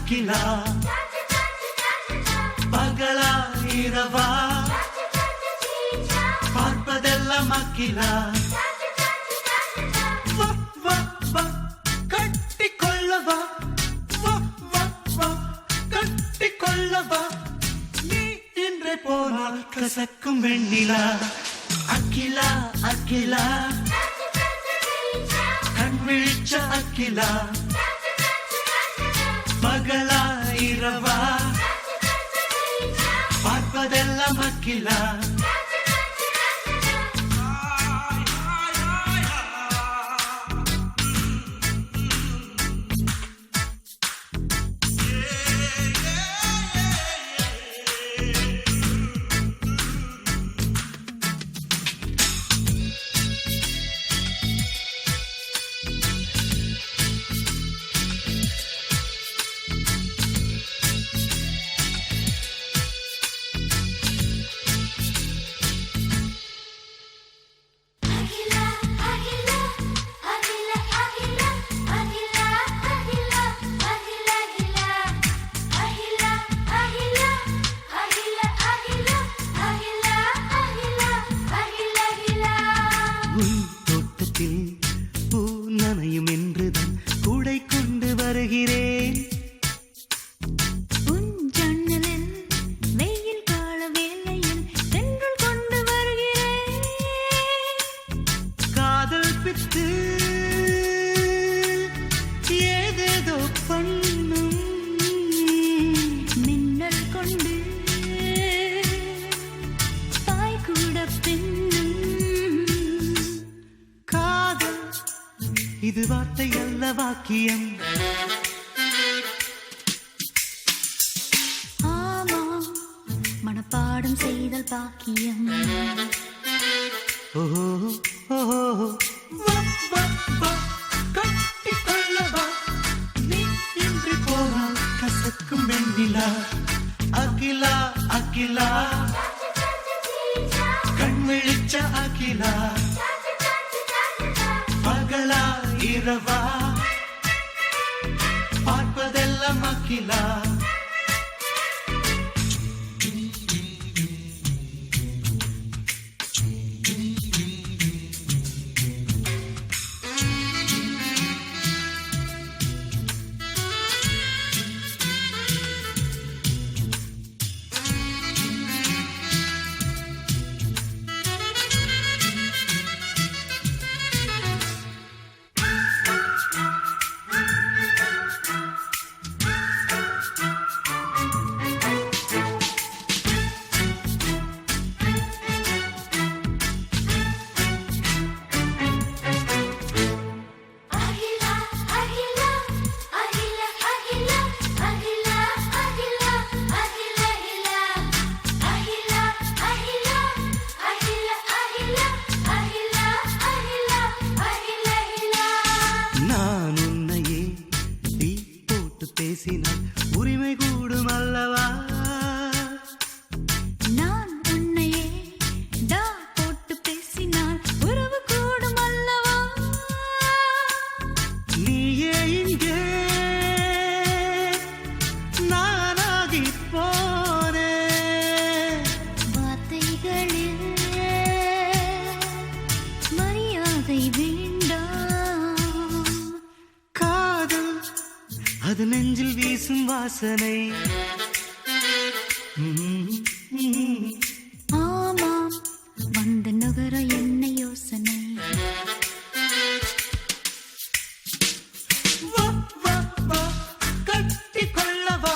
அகிலா பகலா இரவா பார்ப்பதெல்லாம் அகிலா கட்டிக்கொள்ளவா கட்டிக்கொள்ளவா நீ இன்றே போனால் கசக்கும் வெண்ணிலா அகிலா அகிலா கண் விழிச்ச அகிலா பகலா இரவா பார்ப்பதெல்லாம் அகிலா பூ நனையும் என்றுதான் கூடை கொண்டு வருகிறேன் உன் ஜன்னலில் வெயில் கால வேளையில் தென்றல் கொண்டு வருகிறேன் காதல் பித்து ஏதேதோ பண்ணும் மின்னல் கொண்டு பாய் கூட பின்னும் இது வார்த்தை அல்ல வாக்கியம் ஆமாம் மனப்பாடம் செய்தல் பாக்கியம் கட்டிக்கொள்ளவா நீ இன்றி போனால் கசக்கும் வெண்ணிலா அகிலா அகிலா கண் விழிச்ச அகிலா பகலா இரவா பார்ப்பதெல்லாம் அகிலா பேசினால் உரிமை கூடும் அல்லவா நான் உன்னையே டா போட்டு பேசினால் உறவு கூடும் அல்லவா நீயே இங்கே நானாகி போனே வார்த்தைகளில் மரியாதை வேண்டாம் காதல் அது நெஞ்சில் வீசும் வாசனை ஆமாம் வந்த நகர என்ன யோசனை கட்டிக்கொள்ளவா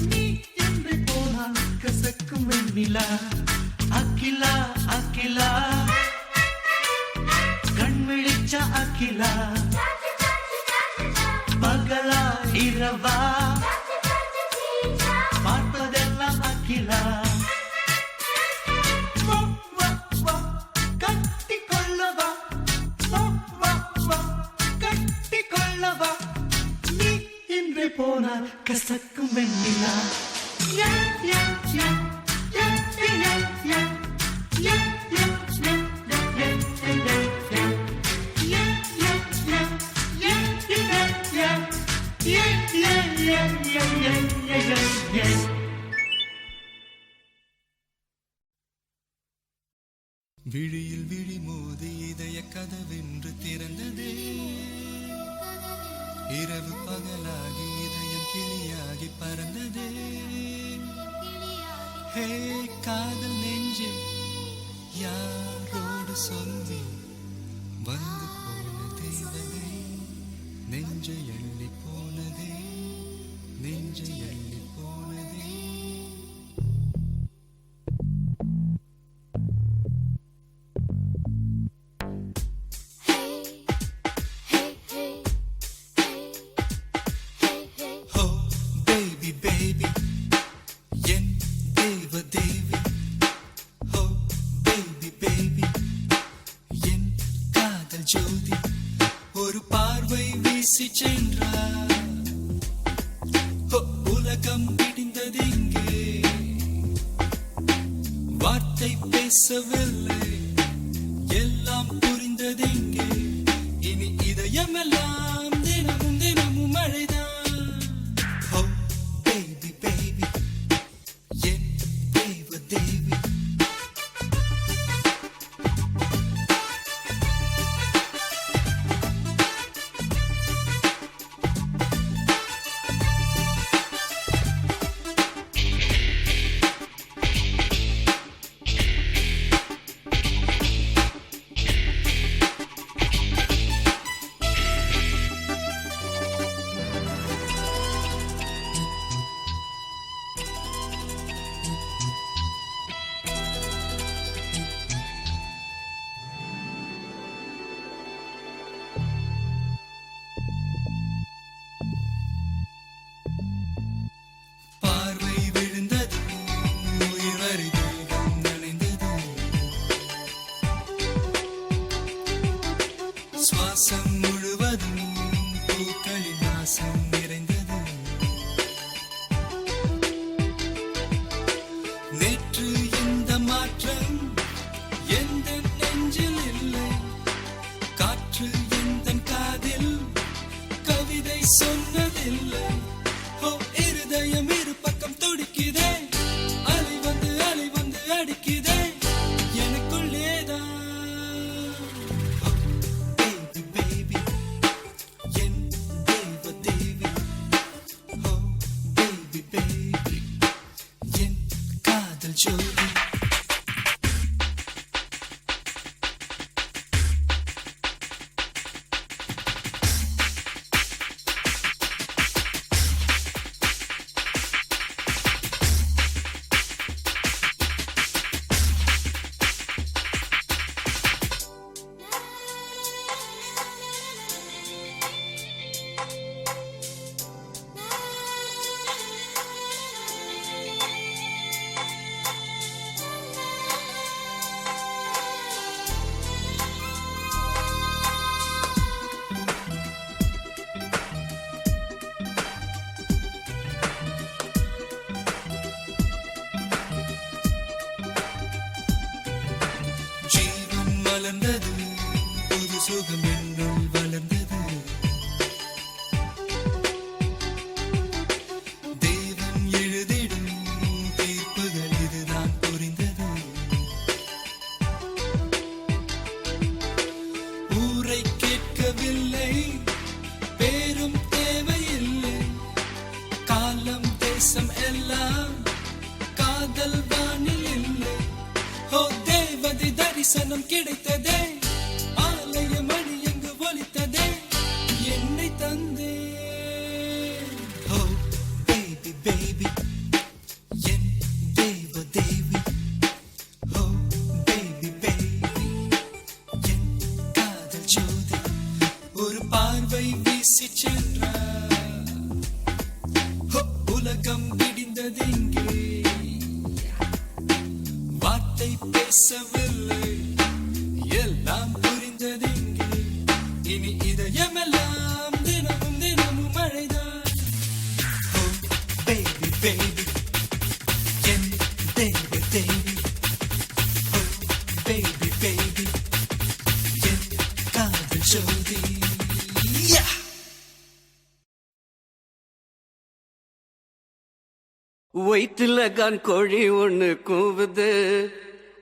நீ என்று போனால் கசக்கும் வெண்ணிலா அகிலா அகிலா கண் விழிச்ச அகிலா பகலா இரவா பார்ப்பதெல்லாம் அகிலா கட்டிக்கொள்ளவா கட்டிக்கொள்ளவா நீ இன்று போனால் கசக்கும் வெண்ணிலா yeah. விழியில் விழி மோதி இதய கதவென்று திறந்ததே இரவு பகலாகி இதயம் கிளியாகி பறந்ததே ஹே காதல் நெஞ்சே யாரோடு சொல்லி வந்து போன தேவதே நெஞ்சை எள்ளி போனதே நெஞ்சை எள்ளி போனதே ஒரு பார்வை வீசி சென்றார் உலகம் பிடிந்தது இங்கே வார்த்தை பேசவில்லை எல்லாம் புரிந்தது இங்கே இனி இதயமெல்லாம் தினமும் தினமும் மழைதான் ஓ பேபி பேபி என் தேவ தேவி சுவாசம் முழுவதும் பூக்களின் வாசம் நிறைந்தது நேற்று இந்த மாற்றம் எந்த நெஞ்சில் இல்லை காற்று எந்த காதில் கவிதை சொன்னதில்லை ஓ இருதயம் இரு பக்கம் துடிக்குதே அலை வந்து அடிக்குதே எனக்குள்ளேதான் Jody வளர்ந்தது புது சுகம் என்னுள் வளர்ந்தது தேவன் எழுதிடும் தீர்ப்புகள் இதுதான் புரிந்தது ஊரை கேட்கவில்லை பேரும் தேவையில்லை காலம் தேசம் எல்லாம் காதல் வானில் இல்லை ஓ தேவதை தரிசனம் கிடைத்ததே ஆலய மணி எங்கு ஒலித்ததே என்னை தந்தே ஓ பேபி பேபி என் தேவ தேவி ஓ பேபி பேபி என் காதல் ஜோதி ஒரு பார்வை வீசி சென்றார் உலகம் பிடிந்தது இங்கே வார்த்தை பேசவில்லை எல்லாம் புரிந்தது இங்கே இனி இதயமெல்லாம் தினமும் தினமும் மழைதான் ஓ பேபி பேபி என் தேவி தேவி ஓ பேபி பேபி என் காதல் ஜோதி வயிற்றுல கான் கோழி ஒண்ணு கூவுது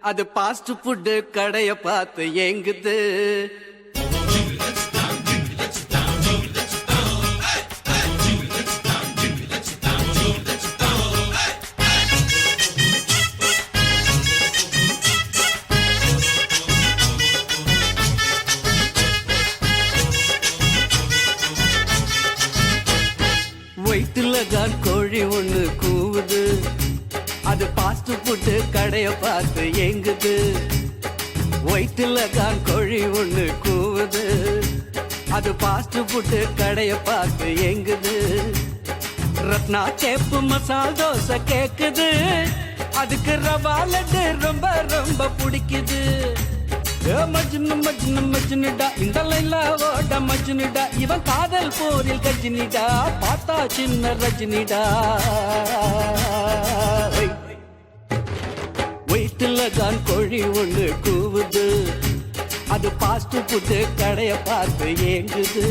அது பாஸ்ட் ஃபுட் கடைய பார்த்து ஏங்குது. வயிற்றுல தான் கோழி ஒண்ணு கூவுது, அது பாஸ்ட் ஃபுட் கடைய பார்த்து ஏங்குது. வயிற்றுல தான் கோழி ஒண்ணு கூவுது, அது பாஸ்ட் ஃபுட் கடைய பார்த்து ஏங்குது. ரத்னா கேப்பு மசால் தோசை கேக்குது, அதுக்கு ரவா லட்டு ரொம்ப ரொம்ப பிடிக்குது. மஜ்னு மஜ்னு மஜ்னுடா, இந்த லைலாவோட மஜ்னுடா, இவன் காதல் போரில் கஜினிடா, பார்த்தா சின்ன ரஜினிடா. வயிற்றுல தான் கோழி ஒண்ணு கூவுது, அது பாஸ்ட் ஃபுட் கடைய பார்த்து ஏங்குது.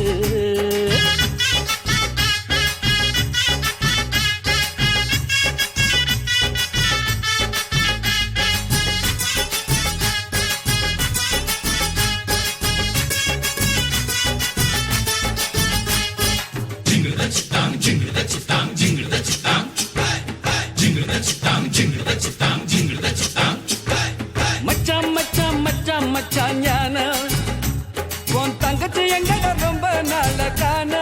மச்சான் மச்சான் மச்சான் மச்சான் ஞான, உன் தங்கச்சி எங்கட ரொம்ப நாள காண.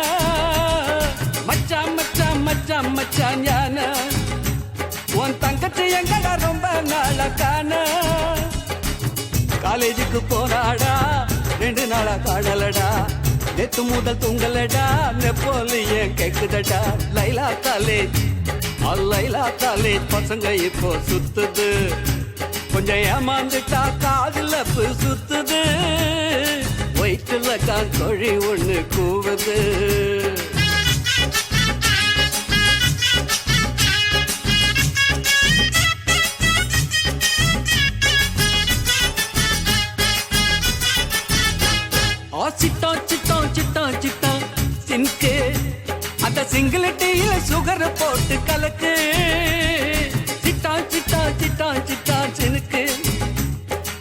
மச்சான் மச்சான் மச்சான் மச்சான் ஞான, உன் தங்கச்சி எங்கட ரொம்ப நாள காண. காலேஜுக்கு போனாடா 2 நாளா காணலடா, நேத்து முதல் தூங்கலடா, நெப்போலியன் கேக்குதடா. லைலா காலேஜ் லைலா காலேஜ் பசங்க இப்போ சுத்துது, கொஞ்சம் ஏமாந்துட்டா காதுல சுத்துது. வயிற்றுல தான் கோழி ஒண்ணு கூவுது. சிட்டம் சிட்டம் சிட்டம் சிட்டம் சின்கு, அந்த சிங்கிள் டீல சுகர் போட்டு கலக்கு. சிட்டம் சிட்டம் சிட்டம் சிட்டம் சினுக்கு,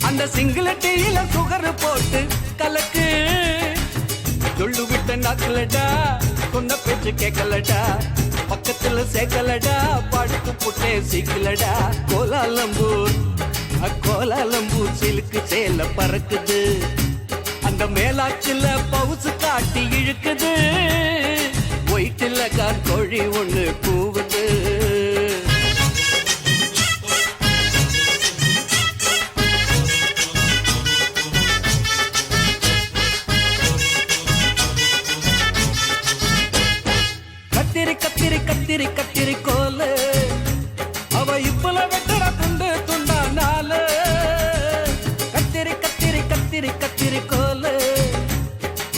அந்த சிங்கிள் டீல சுகர் போட்டு கலக்கு. சொல்லு விட்ட நாக்கலடா, சொன்ன பேச்சு கேட்கலடா, பக்கத்துல சேர்க்கலடா, படுத்து புட்டே சீக்கலடா. கோலாலம்பூர் கோலாலம்பூர் சிலுக்கு சேல பறக்குது, அந்த மேலாச்சில பவுசு காட்டி இழுக்குது. வயிற்றுல கார் கோழி ஒண்ணு கூவுது. கத்திரி கத்திரி கத்திரி கத்திரி கோலு, அவ இப்பல வெட்டுற துண்டு துண்டா நாலு. கத்திரி கத்திரி கத்திரி கத்திரி கோலு,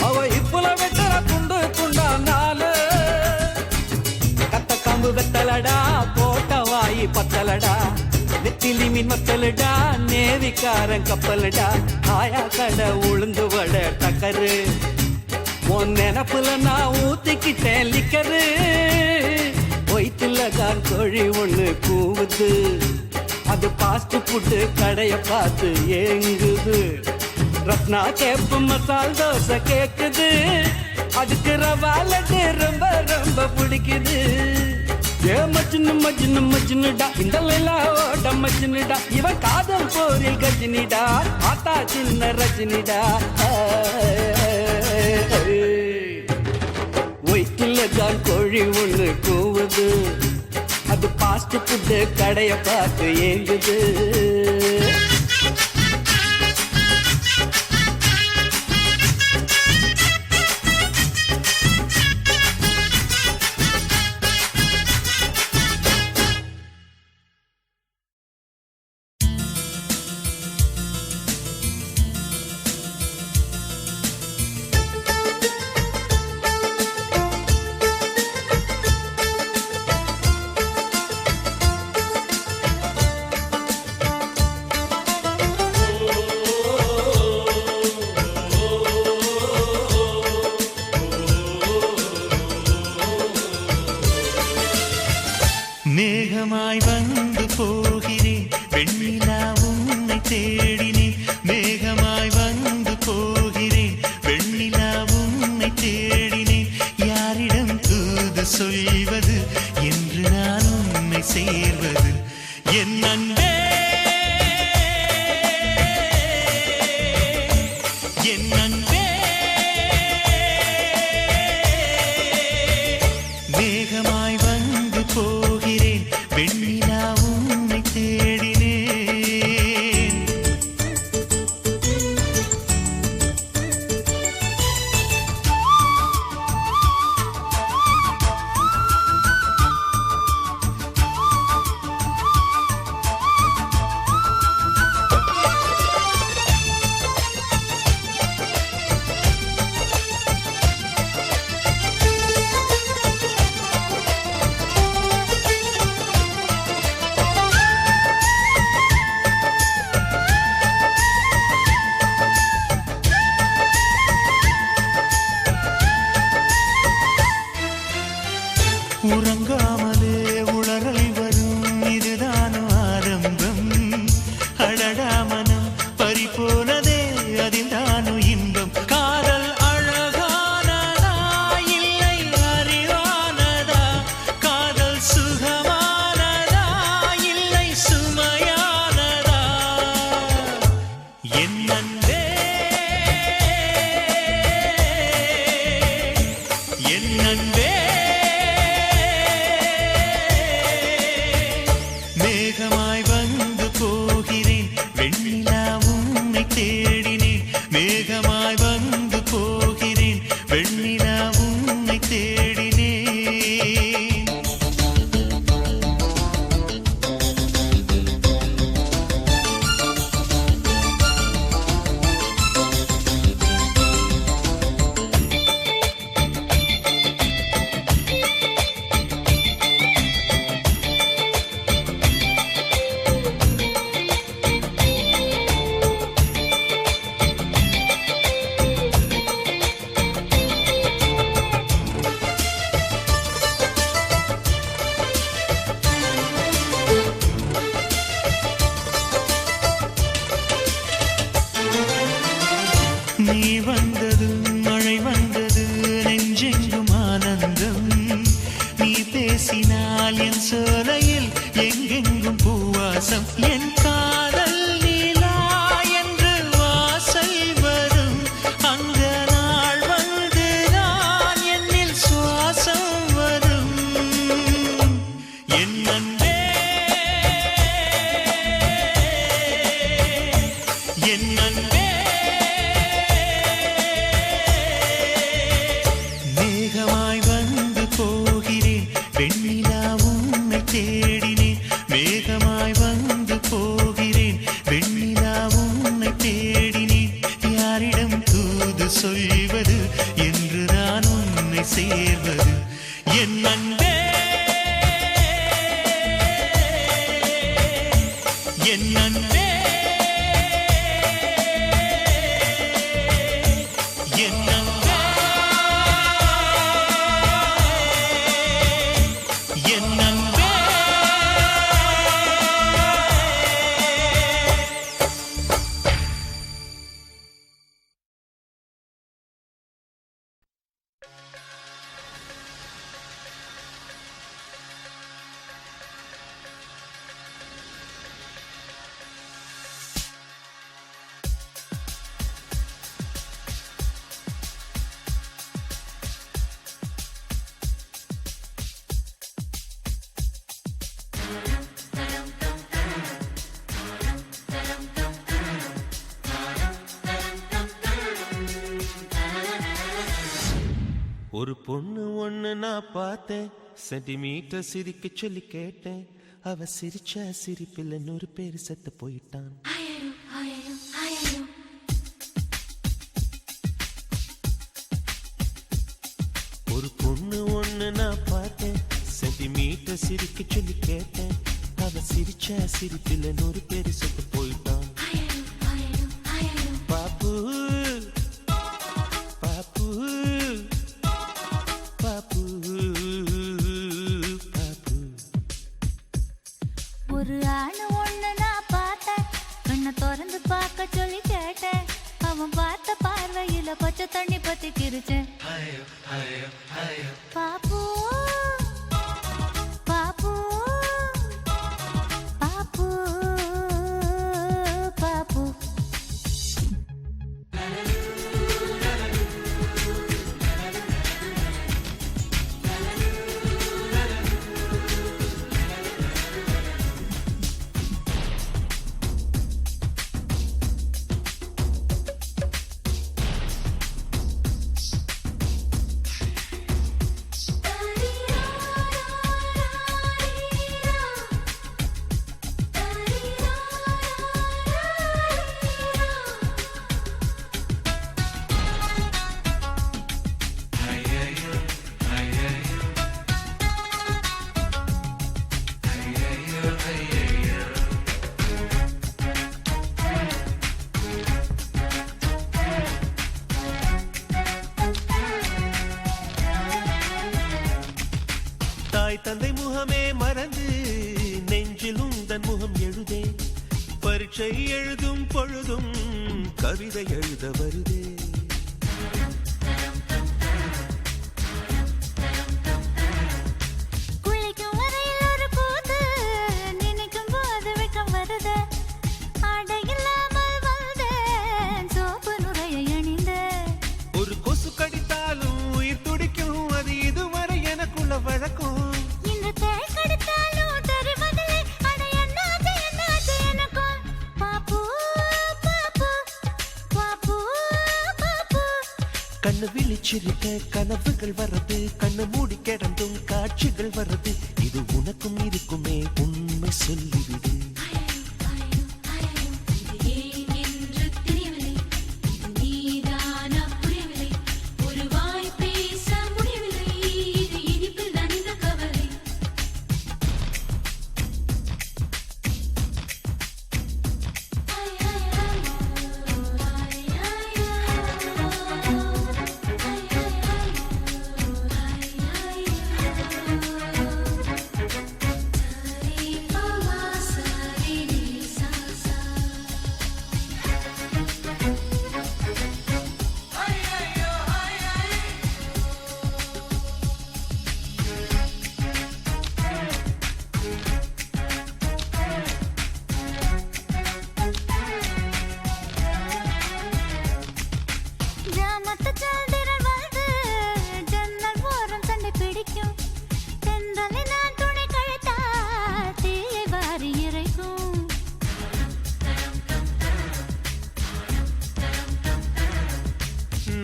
அவ இப்பல வெட்டுற துண்டு துண்டா நாலு. கத்த காம்பு வெத்தலடா, போட்ட வாயி பத்தலடா, நெத்திலி மீன் மத்தலடா, நேவிக்காரன் கப்பலடா. ஆயா கடை உளுந்து வட டக்கரு, உன் நினப்புல நான் ஊத்திக்கிட்டேன் லிக்கரு. வயிற்றுல தான் கோழி ஒண்ணு கூவுது, அது பாஸ்ட் ஃபுட் கடைய பார்த்து ஏங்குது. ரத்னா கேப்பு மசால் தோசை கேக்குது, அதுக்கு ரவா லட்டு ரொம்ப ரொம்ப பிடிக்குது. மஜ்னு மஜ்னு மஜ்னுடா, இந்த லைலாவோட மஜ்னுடா, இவன் காதல் போரில் கஜினிடா, பார்த்தா சின்ன ரஜினிடா. வயிற்றுல தான் கோழி ஒண்ணு கூவுது, அது பாஸ்ட் ஃபுட் கடைய பார்த்து ஏங்குது. மேகமாய் வந்து போகிறேன், வெண்ணிலா உன்னை தேடினேன் மேகமாய் வந்து போகிறேன் வெண்ணிலா உன்னை தேடினேன் யாரிடம் தூது சொல்வது என்று நான் உன்னை சேர்வது என் அன்பே என் அன்பே மேகமாய் வந்து போகிறேன் வெண்ணிலா உன்னை தேடினேன் உறங்காமலே உளறல் வரும் இதுதான் ஆரம்பம் அழகாமனம் பறிபோனதே அதில்தானோ இன்பம் காதல் அழகானதா இல்லை அறிவானதா காதல் சுகமானதா இல்லை சுமையானதா என் அன்பே என் அன்பே மேகமாய் வந்து போகிறேன் வெண்ணிலா உன்னை தேடினேன் மேகமாய் வந்து போகிறேன் வெண்ணிலா உன்னை தேடினேன் நீ வந்தது மழை வந்தது நெஞ்செங்கும் ஆனந்தம் நீ பேசினால் என் சோலையில் எங்கெங்கும் பூவாசம் என் காதல் நீலா என்று வாசல் வரும் அந்த நாள் வந்து நான் என்னில் சுவாசம் வரும் என் அன்பே என் அன்பே மேகமாய் வந்து போகிறேன் வெண்ணிலா உன்னை தேடினேன் மேகமாய் வந்து போகிறேன் வெண்ணிலா உன்னை தேடினேன் யாரிடம் தூது சொல்வது என்று நான் உன்னை சேர்வது என் அன்பே என் அன்பே என் அன்பே என் அன்பே ஒரு பொண்ணு ஒண்ணு நான் பார்த்தேன் சென்டிமீட்டர் சிரிக்க சொல்லி கேட்டேன் அவ சிரிச்ச சிரிப்பில் 100 பேர் செத்து போயிட்டான் ஒரு பொண்ணு ஒண்ணு நான் பார்த்தேன் சென்டிமீட்டர் சிரிக்க சொல்லி கேட்டேன் அவ சிரிச்ச சிரிப்பில் 100 பேர் செத்து போயிட்டான் பாப்பு பாப்பு பாப்பு பாப்பு ஒரு ஆணு ஒண்ணு நான் பார்த்தேன் கண்ணை திறந்து பார்க்க சொல்லி கேட்டேன். அவன் பார்த்த பார்வையில பச்சை தண்ணி பத்தி கிரிச்சேன். பாப்பு பாப்பு பாப்பு பாப்பு தாய் தந்தை முகமே மறந்து நெஞ்சில் உந்தன் முகம் எழுதே பரீட்சை எழுதும் பொழுதும் கவிதை எழுத வருதே குளிக்கும் வரையில் ஒரு கூத்து நினைக்கும் போது வெட்கம் வருது. ஆடை இல்லாமல் வந்தேன் சோப்பு நுரையை அணிந்தேன். ஒரு கொசு கடித்தாலும் உயிர் துடிக்கும் அது இதுவரை எனக்குள்ள வழக்கம் இந்த தேள் கடித்தாலும் தெரிவதில்லை. அட என்னாச்சு எனக்கும். பாப்பு பாப்பு பாப்பு பாப்பு கண்ணு விழிச்சிருக்க கனவுகள் வர்றது கண்ணு மூடி கிடந்தும் காட்சிகள் வர்றது இது உனக்கும் இருக்குமே உண்மை சொல்லிவிடு ஜாமத்து சாந்திரன் வந்து ஜன்னல் ஓரம் சண்டை பிடிக்கும். தென்றலை நான் துணை கழித்தா தீயை வாரி இறைக்கும்.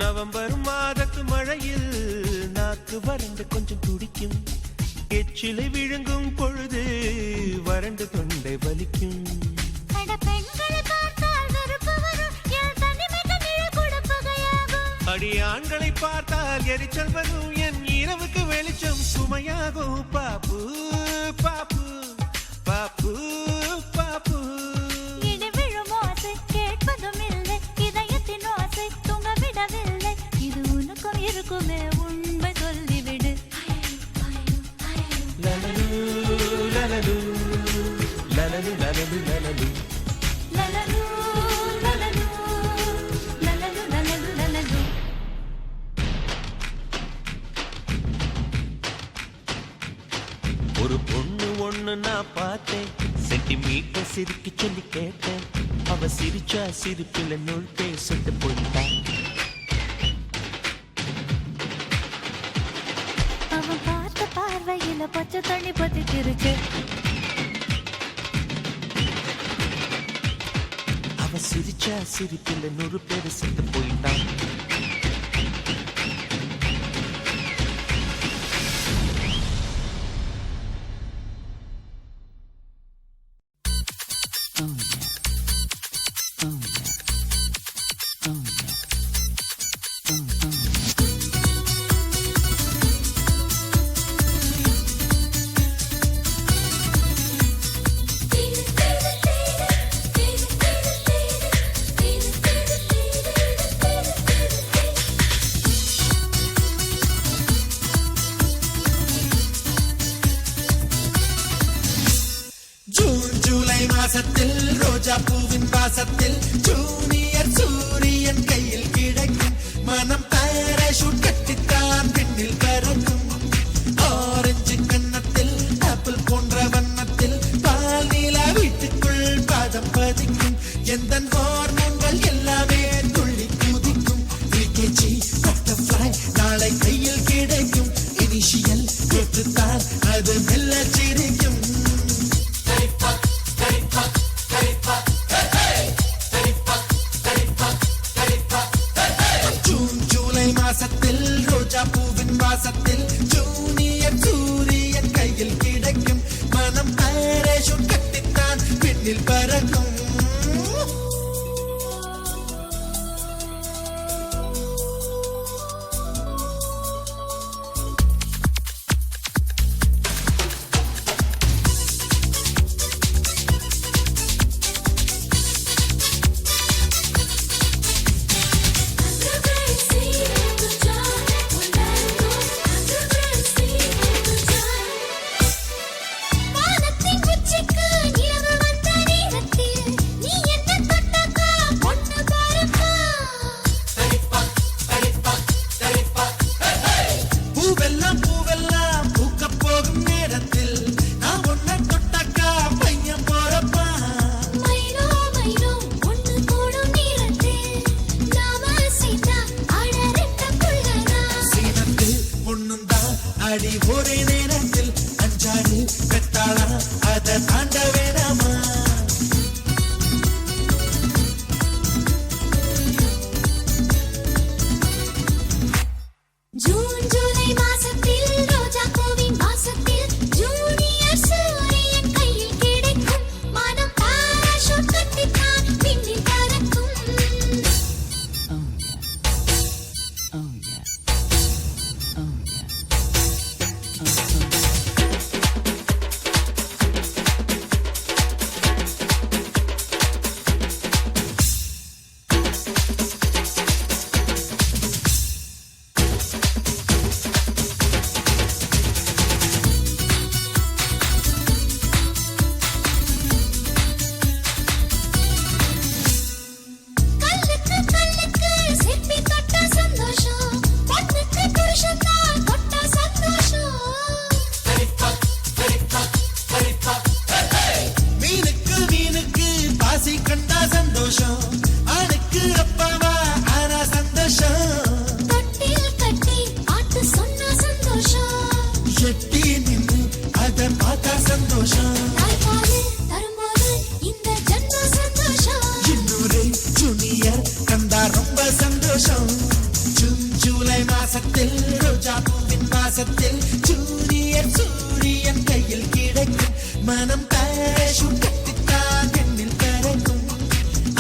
நவம்பர் மாதத்து மழையில் நாக்கு வறண்டு கொஞ்சம் துடிக்கும் எச்சிலை விழுங்கும் பொழுது வறண்டு தொண்டை வலிக்கும் அட பெண்களை பார்த்தால் வெறுப்பு வரும். என் தனிமைக்கு நிழல் கூட பகையாகும். அடி ஆண்களை பார்த்தால் எரிச்சல் வரும் என் இரவுக்கு வெளிச்சம் சுமையாகும் பாப்பு பாப்பு பாப்பு பாப்பு இடி விழும் ஓசை கேட்பதும் இல்லை. இதயத்தின் ஓசை தூங்க விடவில்லை. இது உனக்கும் இருக்குமே உண்மை சொல்லிவிடு. லலலு லலலு லலலு லலலு லலலு லலலு லலலு லலலு லலலு லலலு ஒரு பொண்ணு ஒண்ணு நான் பார்த்தேன் சென்டிமீட்டர் சிரிக்க சொல்லி கேட்டேன் அவ சிரிச்சா சிரிப்பில நூல் பேசிட்டு போயிட்டான் அவன் பார்த்த பார்வையில பச்சை தண்ணி பத்தி கிரிச்சு. அவ சிரிச்சா சிரிப்பில நூறு பேர் செத்து போயிட்டான் ஜூலை மாசத்தில் ரோஜா பூவின் வாசத்தில் ஜூனியர் சூரியன் கையில் கிடைக்கும் மனம் பாராசூட் கட்டித்தான் பின்னில் பறக்கும் ஆரஞ்சு கன்னத்தில் ஆப்பிள் போன்ற வண்ணத்தில் பால் நீலா வீட்டுக்குள் பாதம் பதிக்கும் எந்த ஹார்மோன்கள் எல்லாமே துள்ளி குதிக்கும் விகேஜி பட்டர்ஃப்ளை நாளை கையில் கிடைக்கும் இனிஷியல் கேட்டுத்தான் அது மெல்ல சிரிக்கும் ஜூன் ஜூலை மாசத்தில் ரோஜா பூவின் வாசத்தில் ஜூனியர் சூரியன் கையில் கிடைக்கும் மனம் பாராசூட் கட்டித்தான் பின்னில் பறக்கும் வானத்தின் உச்சிக்கு நிலவு வந்த நேரத்தில் நீ என்ன தொட்டக்கா பொண்ணு பாருப்பா பூவெல்லாம் பூவெல்லாம் பூக்க போகும் நேரத்தில் நான் ஒன்ன தொட்டக்கா பையன் போறப்பா மைனோ மைனோ ஒண்ணு கூடும் நேரத்தில் நாம சீதா அடரட்ட புள்ளனா சீனத்து ஒண்ணுந்தான் அடி ஒரே நேரத்தில் அஞ்சாறு பெத்தாளா அதை தாண்ட வேணாமா ஜூன் ஜூலை மாசத்தில் ரோஜா பூவின் வாசத்தில் ஜூனியர் சூரியன் கையில் கிடைக்கும் மனம் பாராசூட் கட்டித்தான் பின்னில் பறக்கும் கல்லுக்கு கல்லுக்கு சிற்பி தொட்ட சந்தோஷம் பொண்ணுக்கு புருஷன் தான் தொட்ட சந்தோஷம் மீனுக்கு மீனுக்கு பாசி கண்டா சந்தோஷம் ஆணுக்கு அப்பாவா ஆனா சந்தோஷம் தொட்டில் கட்டி பாட்டு சொன்ன சந்தோஷம் எட்டி நின்று அதை பார்த்தா சந்தோஷம் தாய்ப்பால் தரும்போது இந்த ஜன்ம சந்தோஷம் இன்னொரு ஜூனியர் கண்டா ரொம்ப சந்தோஷம் ஜூன் ஜூலை மாசத்தில் ரோஜா பூவின் வாசத்தில் ஜூனியர் சூரியன் கையில் கிடைக்கும் மனம் பாராசூட் கட்டித்தான் எண்ணில் பறக்கும்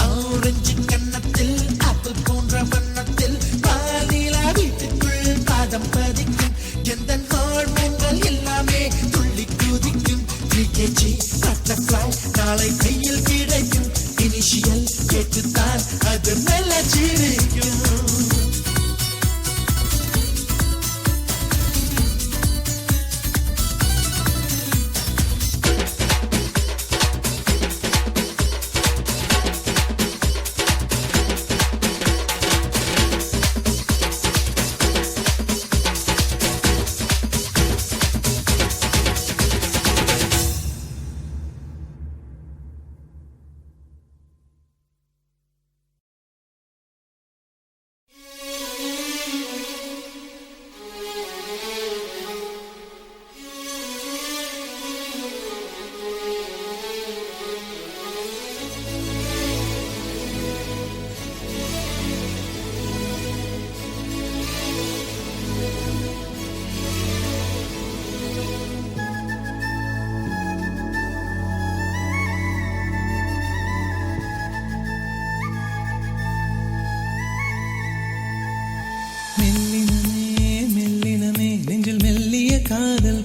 ஆரஞ்சு கன்னத்தில் ஆப்பிள் போன்ற வண்ணத்தில் பால் நீலா வீட்டுக்குள் பாதம் பதிக்கும் எந்த ஹார்மோன்கள் எல்லாமே துள்ளி குதிக்கும் விகேஜி பட்டர்ஃப்ளை நாளை கையில் கிடைக்கும் இனிஷியல் கேட்டுத்தான் அது மெல்ல சிரிக்கும்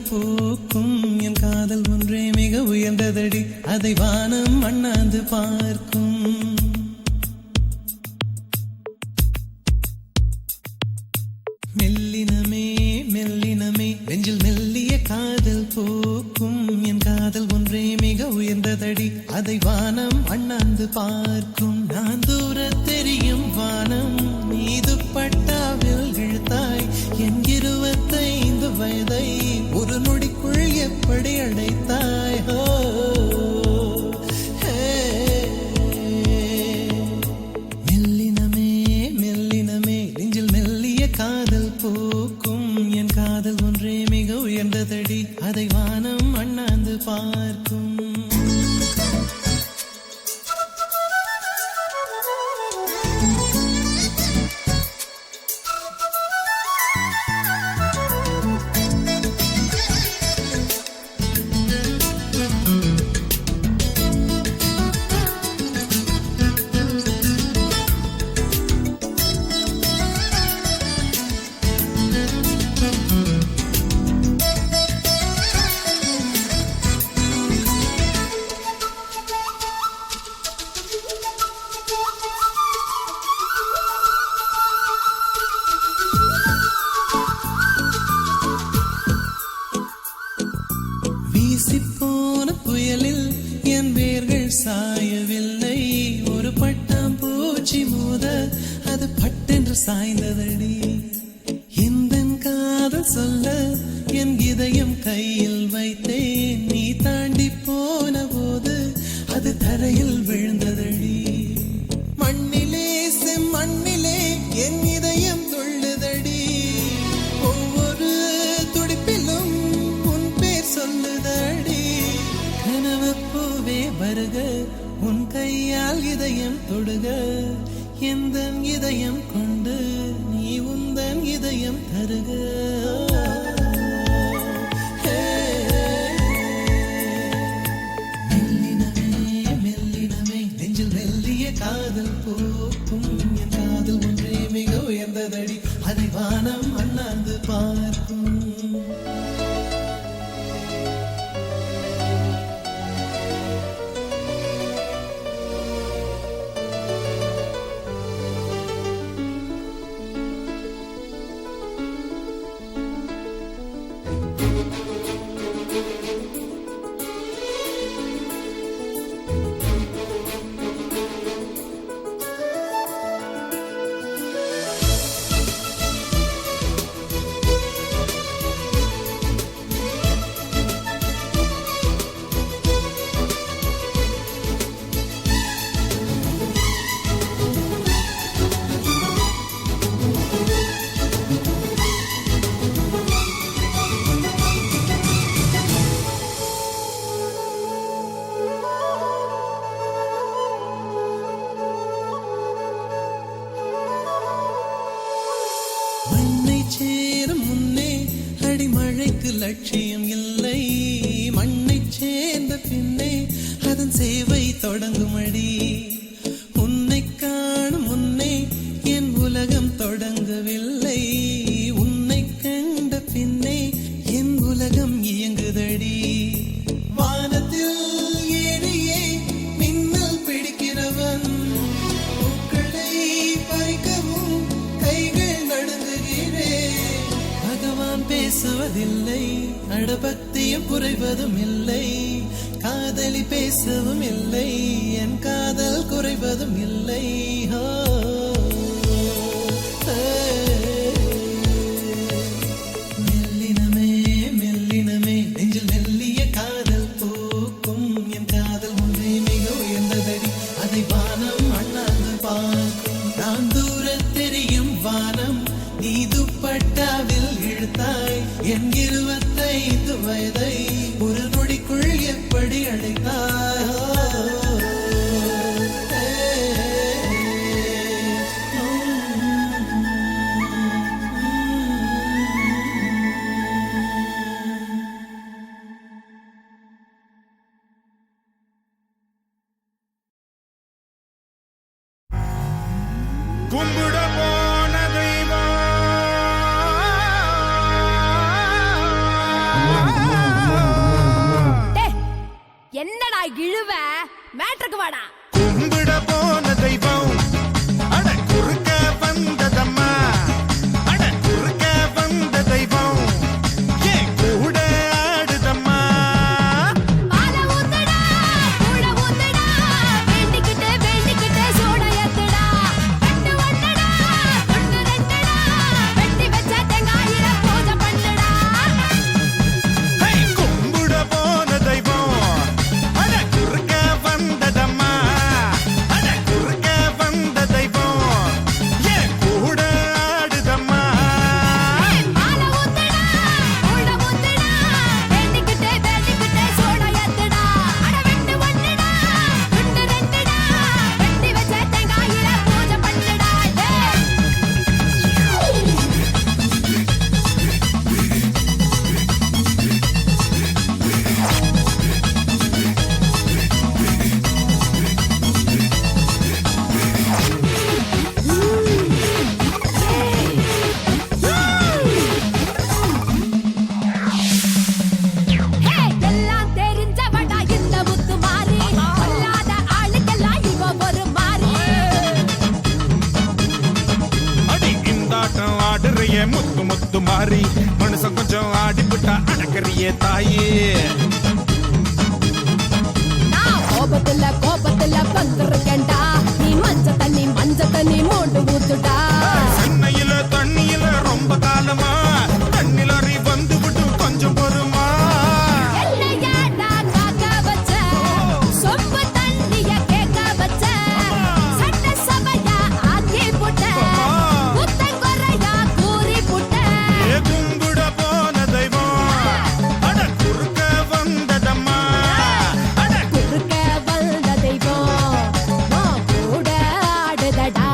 பூக்கும் என் காதல் ஒன்றே மிக உயர்ந்ததடி, அதை வானம் அண்ணாந்து பார்க்கும். மெல்லினமே மெல்லினமே நெஞ்சில் மெல்லிய காதல் பூக்கும், என் காதல் ஒன்றே மிக உயர்ந்த உயர்ந்ததடி அதை வானம் அண்ணாந்து பார்க்கும் நான் தூர தெரியும் வானம் மீது பட்டாவில் இழுத்தாய் என் 25 வயதை ஒரு நொடிக்குள் எப்படி அடைத்தாய் மெல்லினமே மெல்லினமே நெஞ்சில் மெல்லிய காதல் போக்கும் என் காதல் ஒன்றே மிக உயர்ந்ததடி அதை வானம் அண்ணாந்து பார்க்கும் வீசிப்போன புயலில் என் வேர்கள் சாயவில்லை ஒரு பட்டாம் பூச்சி மோத அது பட்டென்று சாய்ந்ததடி இந்த காதல் சொல்ல என் இதயம் கையில் வைத்தேன் நீ தாண்டி போன போது அது தரையில் விழுந்ததடி மண்ணிலே செம்மண்ணிலே என் இதயம் துள்ளுதடி ஒவ்வொரு துடிப்பிலும் உன் பேர் சொல்லுதடி கனவு பூவே வருக உன் கையால் இதயம் தொடுக எந்த இதயம் கொண்டு நீ உந்தன் இதயம் தருக மெல்லினமே நெஞ்சில் மெல்லிய காதல் போக்கும் என் காதல் ஒன்றே மிக உயர்ந்ததடி அதை வானம் அண்ணாந்து பார்க்கும் சேரும் முன்னே அடிமழைக்கு லட்சியம் இல்லை மண்ணை சேர்ந்த பின்னே அதன் சேவை தொடங்கும் அடி உன்னை காணும் முன்னே என் உலகம் தொடங்கவில்லை உன்னை கண்ட பின்னே என் உலகம் இயங்குதடி வானத்தில் ஏறியே மின்னல் பிடிக்கிறவன் பூக்களை பறிக்கவும் கைகள் நடுங்குகிறேன் பகவான் பேசுவதில்லை அடபக்தியும் குறைவதும் இல்லை காதலி பேசவும் இல்லை என் காதல் குறைவதும் இல்லை மெல்லினமே மெல்லினமே நெஞ்சில் மெல்லிய காதல் போக்கும் என் காதல் ஒன்றே மிக உயர்ந்ததடி அதை வானம் அண்ணாந்து பார்க்கும் நான் தூர தெரியும் வானம் நீ துப்பட்டாவில் இழுத்தாய் என் 25 வயதை ஒரு நொடிக்குள் எப்படி அடைத்தாய் கும்பிட போன தெய்வம் என்னடா இழுவ மேட்ருக்கு வாடா கும்பிட போன தெய்வம் அட குறுக்க வந்ததம்மா அட குறுக்க வந்த தெய்வம் ஏன் கூட ஆடுதம்மா பால ஊத்துடா முத்து முத்து மாறி மனுஷன் கொஞ்சம் ஆடிப்புட்டா அடக்கறியே தாயே கோபத்துல பந்திருக்கேன்டா நீ மஞ்ச தண்ணி மோண்டு ஊத்துடா சென்னையில தண்ணியில ரொம்ப காலமா தண்ணிலறி வந்து விட்டு கொஞ்சம் பொறுமா என்னையாடா காக்க வச்ச சொம்பு தண்ணிய கேட்க வச்ச சட்ட சபையா ஆக்கி புட்ட புத்தன் குறையா கூறி புட்ட கும்பிட போன தெய்வம் அட குறுக்க வந்ததம்மா குறுக்க வந்த தெய்வம் கூட ஆடுதடா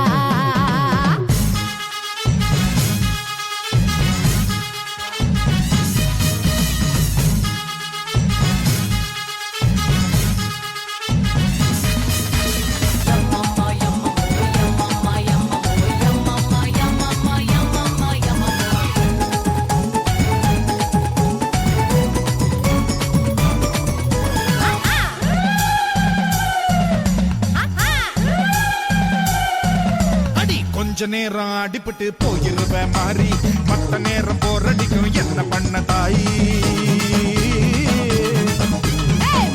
அடி கொஞ்ச நேரம் அடிபட்டு போயிருவேன் மாறி மத்த நேரம் போரடிக்கும் என்ன பண்ண தாயி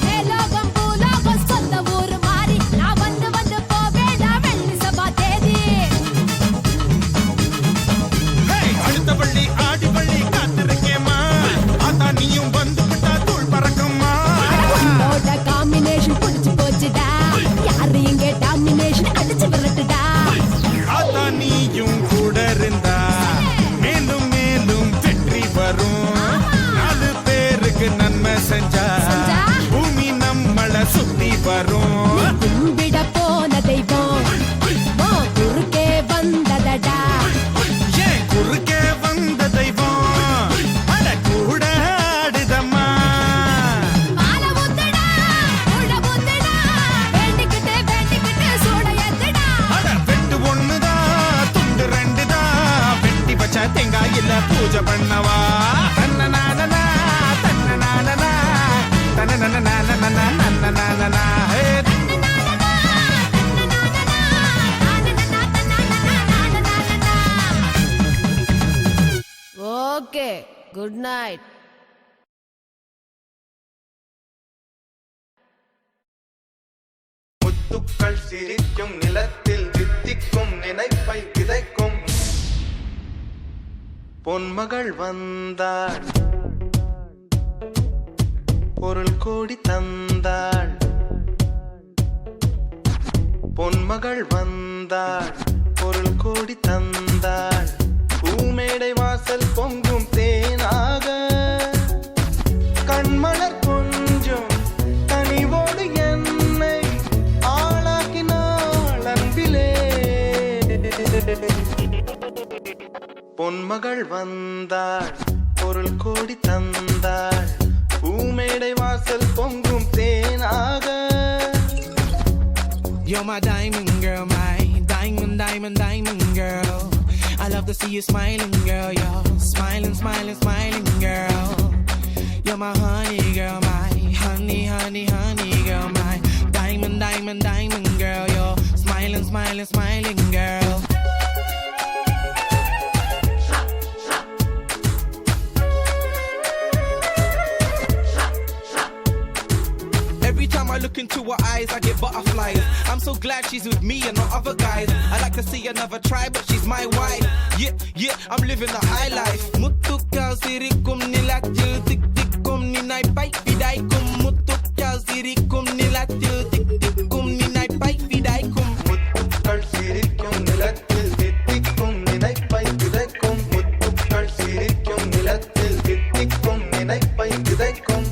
மேலோகம் பூலோகம் சொந்த ஊரு மாறி நான் வந்து போவேடா வெள்ளி சபா தேதி அடுத்த பள்ளி ஆடி பள்ளி காத்திருக்கேமா அத்தா நீயும் வந்து விட்டா தூள் பறக்குமா உன்னோட காம்பினேஷன் புடிச்சு போச்சுடா யாரு இங்க டாமினேஷன் அடிச்சு விரட்டுடா அத்தா நீயும் கூட இருந்தா மேலும் மேலும் வெற்றி வரும் 4 பேருக்கு நன்மை செஞ்சா பூமி நம்மள சுத்தி வரும் கும்பிட போன தெய்வம் குறுக்கே வந்ததடா ஏன் குறுக்கே வந்த தெய்வம் அட கூட ஆடுதம்மா மாலை ஊத்துடா உள்ள ஊத்துடா வேண்டிக்கிட்டு சூட ஏத்துடா அட வெட்டு ஒண்ணுதான் துண்டு 2 தான் வெட்டி வச்ச தேங்காய் இல்ல பூஜை பண்ணவா தன்னநானனா தன்னநானனா தன்னநானனா ஹே ஓகே குட் நைட் முத்துக்கள் சிரிக்கும் நிலத்தில் தித்திக்கும் நினைப்பை விதைக்கும் பொன்மகள் வந்தாள் பொருள் கோடி தந்தாள் பொன்மகள் வந்தாள் பொருள் கோடி தந்தாள் பூமேடை வாசல் பொங்கும் தேனாக கண்மலர் கொஞ்சம் கனிவோடு என்னை ஆளாக்கினாள் அன்பிலே பொன்மகள் வந்தாள் பொருள் கோடி தந்தாள் பூமேடை வாசல் பொங்கும் தேனாக You're my diamond girl, my diamond girl. I love to see you smiling, girl. You're smiling, girl. You're my honey girl, my honey girl, my diamond girl. You're smiling, girl. Every time I look into her eyes, I get butterflies. I'm so glad she's with me and not other guys. I like to see another try, but she's my wife. Yeah, I'm living the high life. Mutukal sirikum nilatil tik tikum ninay pai pidaikum. Mutukal sirikum nilatil tik tikum ninay pai pidaikum. முத்துக்கள் சிரிக்கும் நிலத்தில் தித்திக்கும் நினைப்பை விதைக்கும் முத்துக்கள் சிரிக்கும் நிலத்தில் தித்திக்கும் நினைப்பை விதைக்கும்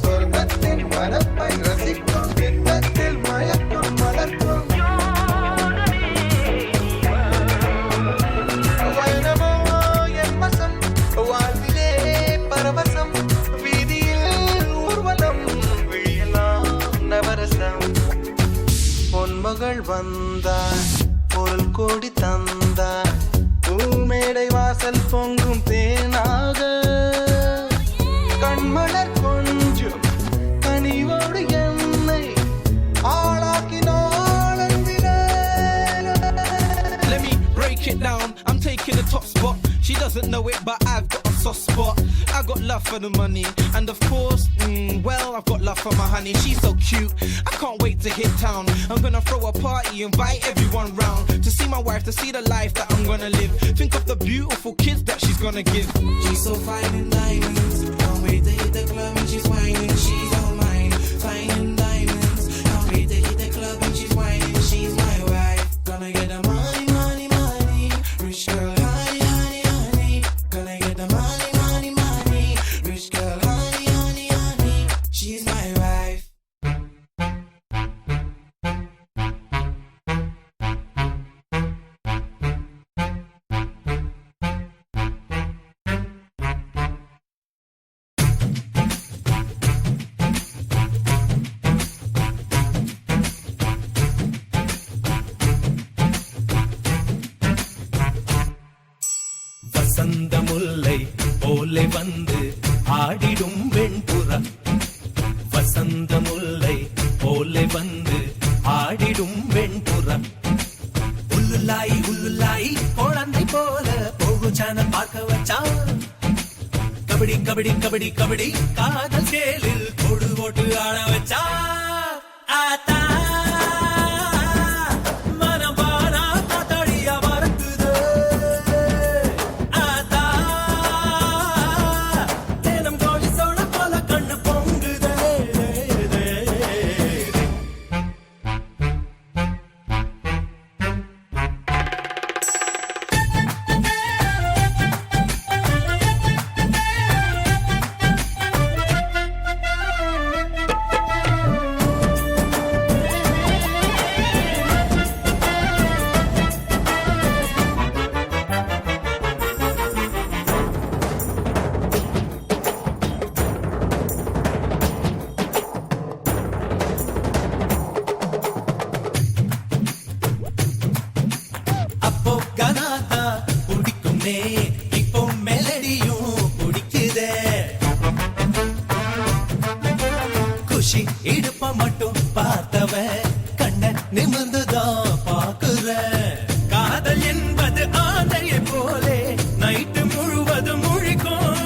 சொர்க்கத்தின் மனப்பை ரசிக்கும் பின்னத்தில் மயக்கம் மலர்க்கும் வைரமோ என் வசம் வாழ்விலே பரவசம் வீதியில் ஊர்வலம் விழியலாம் நவரசம் பொன்மகள் வந்தாள் பொருள் கோடி தந்தாள் பூமேடை வாசல் பொங்கும் தேனாக கண்மலர் கொஞ்சம் கனிவோடு என்னை ஆளாக்கினாள் அன்பிலே. doesn't know it, but I've got a soft spot. I got love for the money, and of course, well, I've got love for my honey. She's so cute, I can't wait to hit town. I'm gonna throw a party, invite everyone round to see my wife, to see the life that I'm gonna live. Think of the beautiful kids that she's gonna give. She's so fine in diamonds. Can't wait to hit the club and she's whining. She's all mine, fine in diamonds. Can't wait to hit the club and she's whining. She's my wife. Gonna get the money, money, money. Rich girl, honey, honey, honey. Gonna get the money, money, money. Rich girl, honey, honey, honey. She's my wife. வசந்த முல்லை போலே வந்து ஆடிடும் வெண்புறா வசந்த முல்லை போலே வந்து ஆடிடும் வெண்புறா உள்ளுலாய் உள்ளுலாய் குழந்தை போல போகு channel பார்க்க வச்சான் கபடி கபடி கபடி கபடி காதல் சேலில் கொடு போட்டு ஆட வச்சா ஆத்தா இப்போ மெலடியும் பிடிக்குதே குஷி இடுப்ப மட்டும் பார்த்தவன் கண்ண நிமிர்ந்துதான் பாக்குற காதல் என்பது ஆந்தையை போலே நைட்டு முழுவதும் முழிக்கும்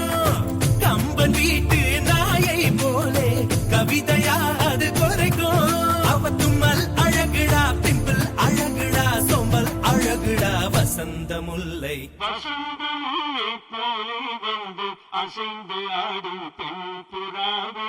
கம்பன் வீட்டு நாயை போலே கவிதையா அது குறைக்கும் அவ தும்மல் அழகுடா பிம்பிள் அழகுடா சோம்பல் அழகுடா வசந்த முல்லை அசைந்து ஆடும் பெண் புறாவே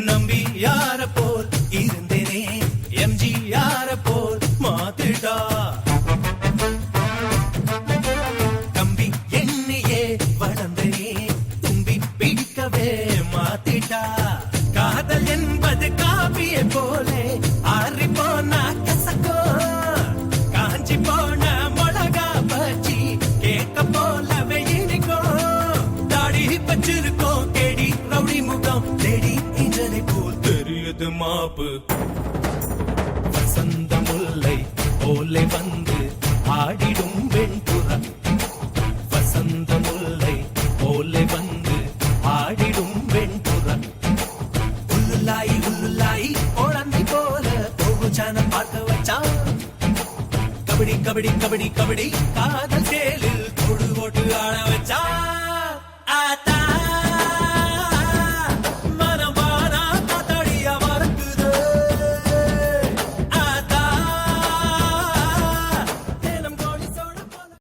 நம்பி யார போல் இருந்தேனே எம்ஜி யார போல் மாத்திட்டா தம்பி என்னையே வளர்ந்தனே தும்பி பிடிக்கவே மாத்திட்டா காதல் என்பது காவியை போலே ஆறி போனா கசக்கோ காஞ்சி போன மிளகா பச்சி கேட்க போலவே இனிக்கும் தாடி வச்சிருக்கோம் கேடி ரவுடி முகம் தேடி இன்றனை போல் தெரியுது மாப்பு வசந்த முல்லை போலே வந்து ஆடிடும் வெண்புறா வசந்த முல்லை போலே வந்து ஆடிடும் வெண்புறா உள்ளுலாய் உள்ளுலாய் குழந்தை போல போகு சேனல் பார்க்க வச்சான் கபடி கபடி கபடி கபடி காதல் சேலில் கொடு போட்டு ஆட வச்சா ஆத்தா